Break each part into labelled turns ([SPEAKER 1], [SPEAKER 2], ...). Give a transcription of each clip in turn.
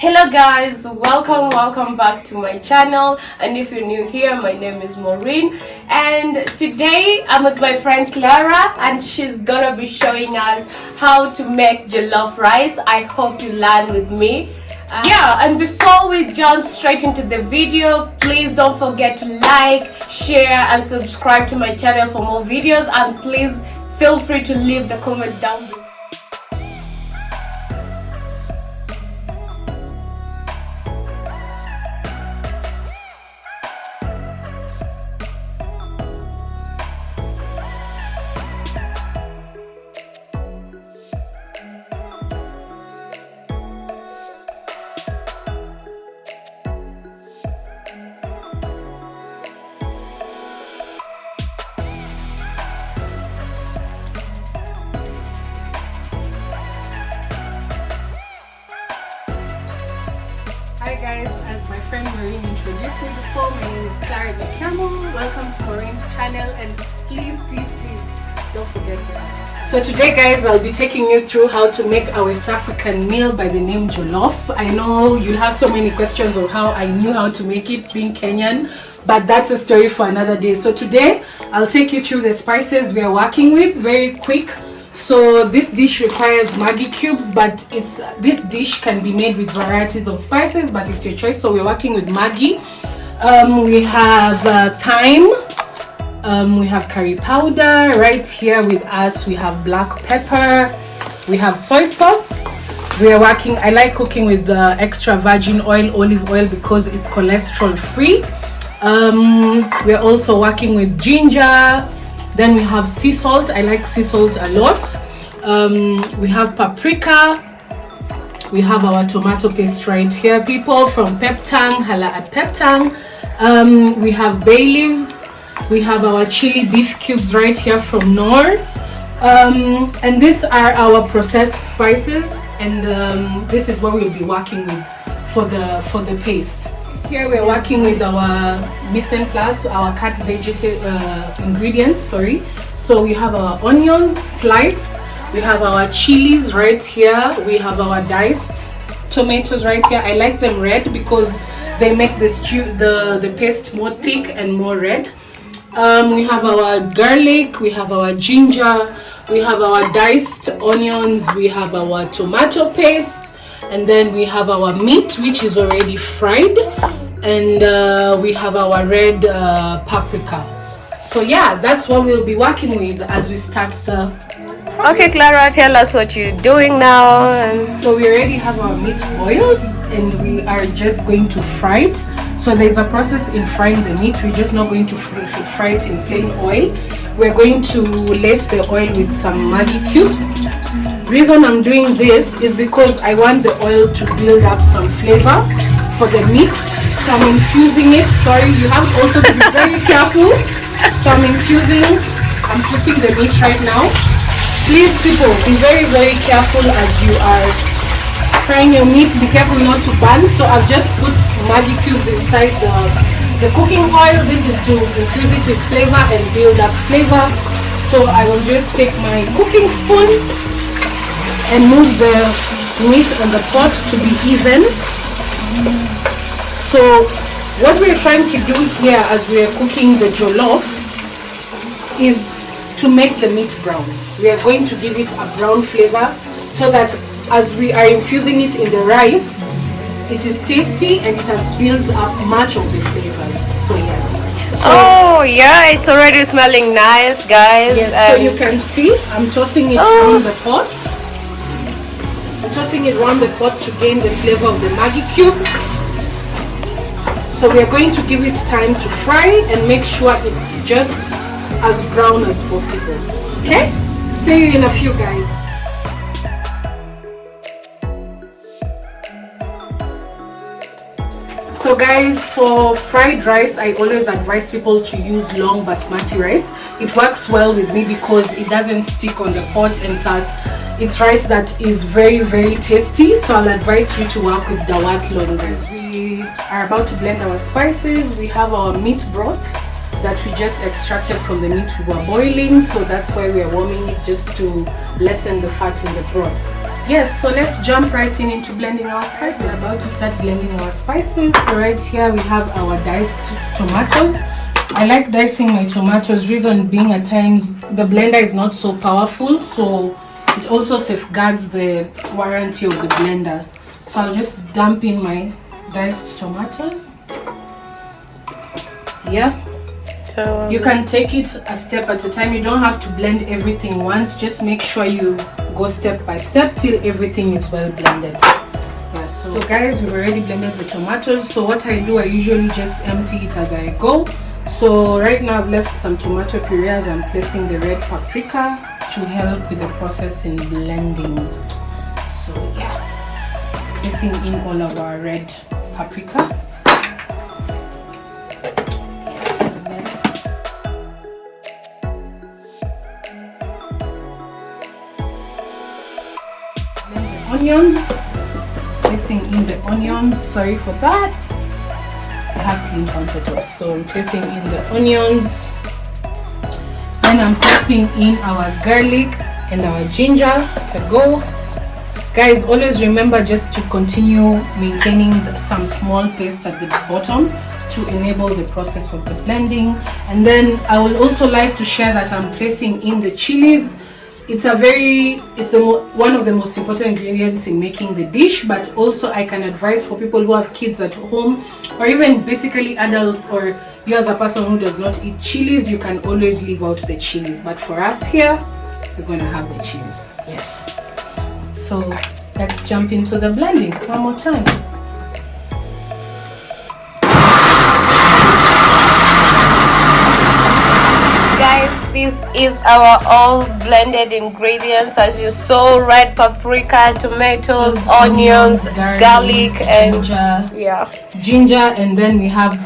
[SPEAKER 1] Hello guys, welcome back to my channel. And if you're new here, my name is Maureen, and today I'm with my friend Clara, and she's gonna be showing us how to make jollof rice. I hope you learn with me. And before we jump straight into the video, please don't forget to like, share and subscribe to my channel for more videos, and please feel free to leave the comments down below. Hi guys, as my friend Maureen introduced me before, my name is Clara the Camel. Welcome to Maureen's channel, and please don't forget to subscribe. So today guys, I'll be taking you through how to make our West African meal by the name jollof. I know you'll have so many questions of how I knew how to make it being Kenyan, but that's a story for another day. So today I'll take you through the spices we are working with very quick. So this dish requires Maggi cubes, but this dish can be made with varieties of spices, but it's your choice. So we're working with Maggi. We have thyme. We have curry powder. Right here with us we have black pepper. We have soy sauce. We are working, I like cooking with the extra virgin oil, olive oil, because it's cholesterol free. We're also working with ginger. Then we have sea salt. I like sea salt a lot. We have paprika. We have our tomato paste right here, people, from Peptang, hala at Peptang. We have bay leaves. We have our chili beef cubes right here from Nor. And these are our processed spices, and this is what we'll be working with for the paste. Here we're working with our mise en place, our cut ingredients, sorry. So we have our onions sliced, we have our chilies right here, we have our diced tomatoes right here. I like them red because they make the stew, the paste more thick and more red. We have our garlic, we have our ginger, we have our diced onions, we have our tomato paste, and then we have our meat, which is already fried, and we have our red paprika. So yeah, that's what we'll be working with as we start the process. Okay, Clara, tell us what you're doing now. So we already have our meat boiled, and we are just going to fry it. So there's a process in frying the meat. We're just not going to fry it in plain oil. We're going to lace the oil with some Maggi cubes. Reason I'm doing this is because I want the oil to build up some flavor for the meat. So I'm infusing it. Sorry, you have also to be very careful. So I'm putting the meat right now. Please people, be very careful as you are frying your meat. Be careful not to burn. So I've just put Maggi cubes inside the cooking oil. This is to infuse it with flavor and build up flavor. So I will just take my cooking spoon and move the meat on the pot to be even. So what we're trying to do here as we are cooking the jollof is to make the meat brown. We are going to give it a brown flavor so that as we are infusing it in the rice, it is tasty and it has built up much of the flavors. So yes. Oh yeah, it's already smelling nice, guys. Yes, so you can see I'm tossing it around the pot. Tossing it around the pot to gain the flavor of the Maggi cube. So we are going to give it time to fry and make sure it's just as brown as possible. Okay? See you in a few, guys. So guys, for fried rice, I always advise people to use long basmati rice. It works well with me because it doesn't stick on the pot, and plus it's rice that is very tasty. So I'll advise you to work with dawat long. As we are about to blend our spices, we have our meat broth that we just extracted from the meat we were boiling. So that's why we are warming it, just to lessen the fat in the broth. Yes, so let's jump right into blending our spices. We're about to start blending our spices. So right here we have our diced tomatoes. I like dicing my tomatoes, reason being at times the blender is not so powerful, so it also safeguards the warranty of the blender. So I'll just dump in my diced tomatoes. Yeah. You can take it a step at a time. You don't have to blend everything once. Just make sure you go step by step till everything is well blended. Yeah, so guys, we've already blended the tomatoes. So what I do, I usually just empty it as I go. So right now I've left some tomato puree as I'm placing the red paprika to help with the process in blending. So yeah, placing in all of our red paprika. Onions, placing in the onions. Sorry for that, I have clean countertops, so I'm placing in the onions. Then I'm placing in our garlic and our ginger to go. Guys, always remember just to continue maintaining some small paste at the bottom to enable the process of the blending. And then I would also like to share that I'm placing in the chilies. It's one of the most important ingredients in making the dish, but also I can advise for people who have kids at home, or even basically adults, or you as a person who does not eat chilies, you can always leave out the chilies. But for us here, we're gonna have the chilies. Yes. So let's jump into the blending one more time.
[SPEAKER 2] This is our all blended ingredients, as you saw: red paprika, tomatoes, onions, garlic and
[SPEAKER 1] ginger, and then we have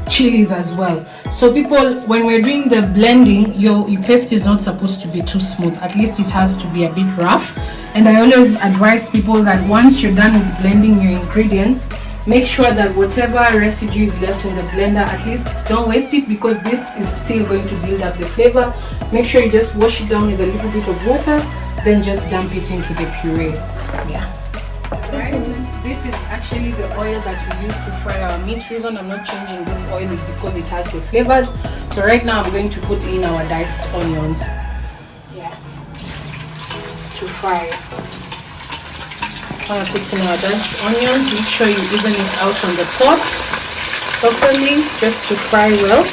[SPEAKER 1] chilies as well. So people, when we're doing the blending, your paste is not supposed to be too smooth. At least it has to be a bit rough. And I always advise people that once you're done with blending your ingredients, make sure that whatever residue is left in the blender, at least don't waste it, because this is still going to build up the flavor. Make sure you just wash it down with a little bit of water, then just dump it into the puree. Yeah. This is actually the oil that we use to fry our meat. Reason I'm not changing this oil is because it has the flavors. So right now I'm going to put in our diced onions. Yeah. To fry. I'm going to put in our diced onions. Make sure you even it out on the pot properly, just to fry well.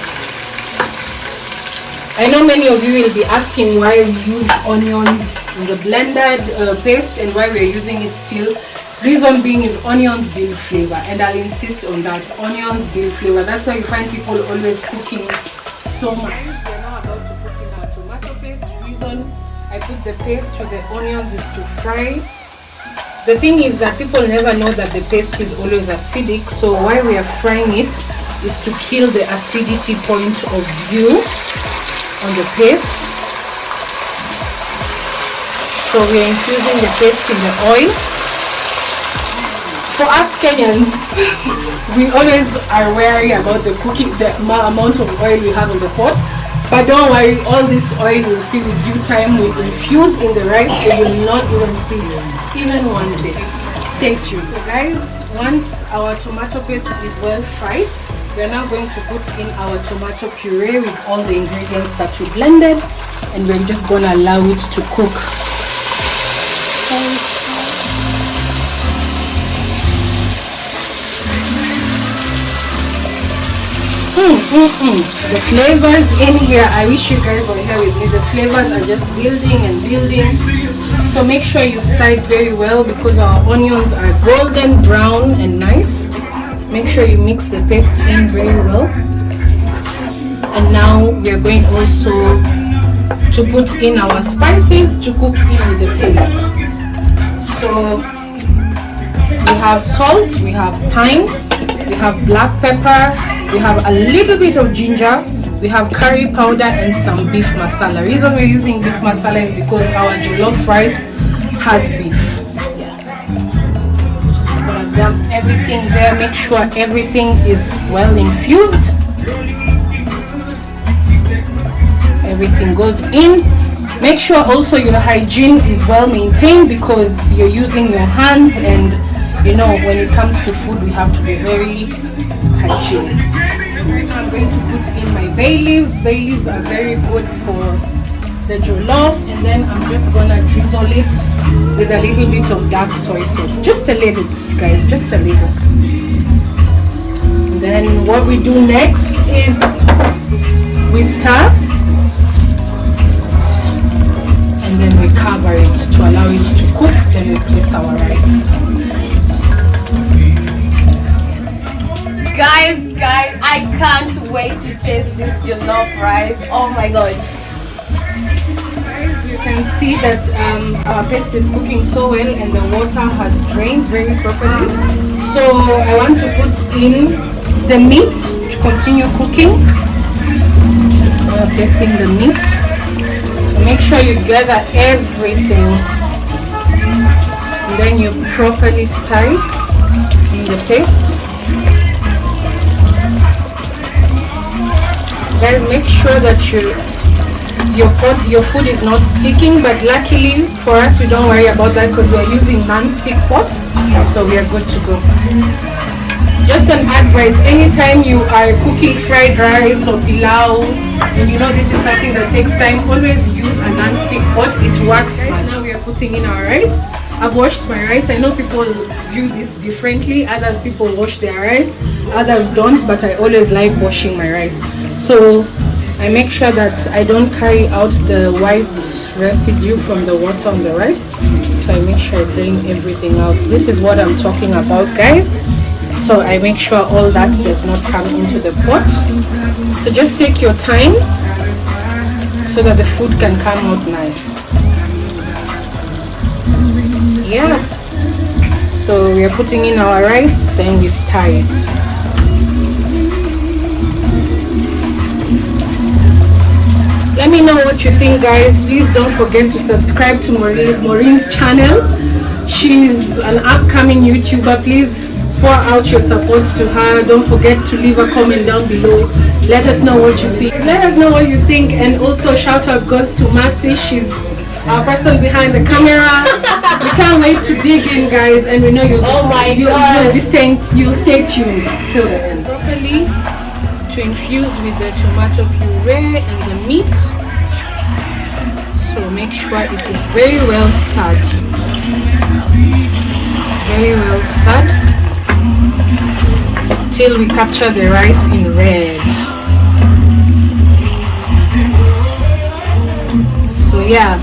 [SPEAKER 1] I know many of you will be asking why we use onions in the blended paste and why we're using it still. Reason being is onions build flavor, and I'll insist on that. Onions build flavor. That's why you find people always cooking so much. We're now about to put in our tomato paste. Reason I put the paste with the onions is to fry. The thing is that people never know that the paste is always acidic, so why we are frying it is to kill the acidity point of view on the paste. So we are infusing the paste in the oil. For us Kenyans, we always are wary about the amount of oil we have in the pot. But don't worry, all this oil you'll see with due time will infuse in the rice, so you will not even see even one bit. Stay tuned. So guys, once our tomato paste is well fried, we're now going to put in our tomato puree with all the ingredients that we blended, and we're just going to allow it to cook. The flavors in here, I wish you guys were here with me. The flavors are just building and building. So make sure you stir it very well, because our onions are golden brown and nice. Make sure you mix the paste in very well. And now we are going also to put in our spices to cook in with the paste. So we have salt, we have thyme, we have black pepper, we have a little bit of ginger, we have curry powder and some beef masala. The reason we're using beef masala is because our jollof rice has beef. Yeah. I'm gonna dump everything there, make sure everything is well infused. Everything goes in. Make sure also your hygiene is well maintained because you're using your hands, and you know when it comes to food we have to be very hygienic. Right now I'm going to put in my bay leaves. Bay leaves are very good for the jollof, and then I'm just gonna drizzle it with a little bit of dark soy sauce. Just a little, guys, just a little. And then what we do next is we stir, and then we cover it to allow it to cook. Then we place our rice.
[SPEAKER 2] Guys, I can't wait to taste this jollof rice. Oh my god.
[SPEAKER 1] Guys, you can see that our paste is cooking so well and the water has drained very properly. So I want to put in the meat to continue cooking. Placing the meat. So make sure you gather everything and then you properly stir it in the paste. Guys, make sure that your food is not sticking, but luckily for us we don't worry about that because we are using non-stick pots, so we are good to go. Just an advice, anytime you are cooking fried rice or pilau and you know this is something that takes time, always use a non-stick pot. It works. Right now we are putting in our rice. I've washed my rice. I know people view this differently. Others people wash their rice, others don't, but I always like washing my rice. So I make sure that I don't carry out the white residue from the water on the rice. So I make sure I drain everything out. This is what I'm talking about, guys. So I make sure all that does not come into the pot. So just take your time so that the food can come out nice. Yeah. So we are putting in our rice, then we stir it. Let me know what you think, guys. Please don't forget to subscribe to Maureen's channel. She's an upcoming YouTuber. Please pour out your support to her. Don't forget to leave a comment down below. Let us know what you think. Let us know what you think, and also shout out goes to Mercy. She's our person behind the camera. We can't wait to dig in, guys, and we know you'll stay tuned till the end. Properly to infuse with the tomato puree and the meat. So make sure it is very well stirred. Very well stirred till we capture the rice in red. So yeah,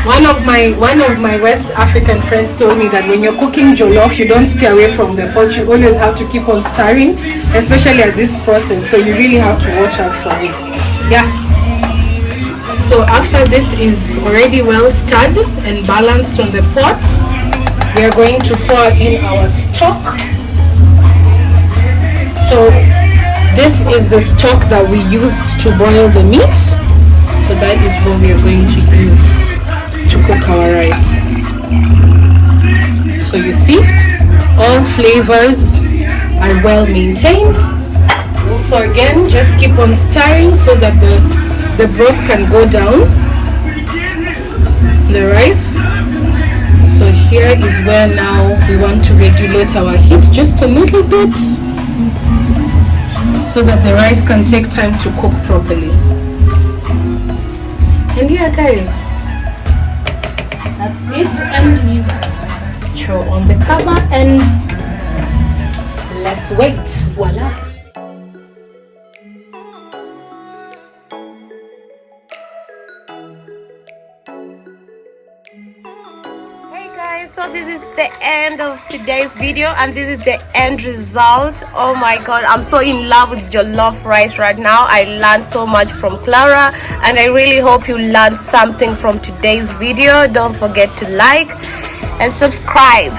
[SPEAKER 1] one of my West African friends told me that when you're cooking jollof, you don't stay away from the pot. You always have to keep on stirring, especially at this process. So you really have to watch out for it. Yeah. So after this is already well stirred and balanced on the pot, we are going to pour in our stock. So this is the stock that we used to boil the meat. So that is what we are going to use to cook our rice. So you see, all flavors are well maintained. Also again, just keep on stirring so that the broth can go down the rice. So here is where now we want to regulate our heat just a little bit so that the rice can take time to cook properly. And yeah, guys, that's it, and throw on the cover and let's wait. Voila.
[SPEAKER 2] So this is the end of today's video, and this is the end result. Oh my god, I'm so in love with jollof rice right now. I learned so much from Clara, and I really hope you learned something from today's video. Don't forget to like and subscribe.